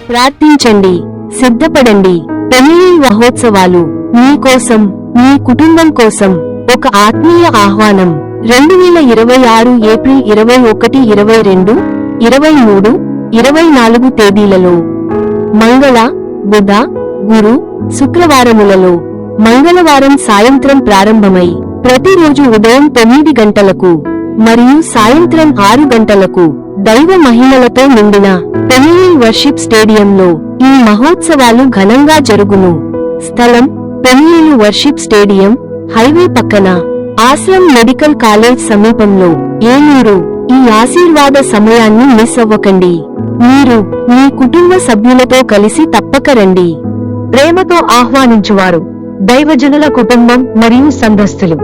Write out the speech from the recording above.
ప్రార్థించండి, సిద్ధపడండి. పెళ్లి మహోత్సవాలు మీకోసం, మీ కుటుంబం కోసం ఒక ఆత్మీయ ఆహ్వానం. 2026 ఏప్రిల్ 21, 22, 23, 24 తేదీలలో మంగళ, బుధ, గురు, శుక్రవారములలో మంగళవారం సాయంత్రం ప్రారంభమై ప్రతిరోజు ఉదయం 9 గంటలకు మరియు సాయంత్రం 6 గంటలకు దైవ మహిమలతో నిండిన పెనియల్ వర్షిప్ స్టేడియంలో ఈ మహోత్సవాలు ఘనంగా జరుగును. స్థలం పెనియల్ వర్షిప్ స్టేడియం, హైవే పక్కన, ఆశ్రమ్ మెడికల్ కాలేజ్ సమీపంలో, ఏలూరు. ఈ ఆశీర్వాద సమయాన్ని మిస్ అవ్వకండి. మీరు మీ కుటుంబ సభ్యులతో కలిసి తప్పక రండి. ప్రేమతో ఆహ్వానించువారు దైవజనుల కుటుంబం మరియు సంఘస్థులు.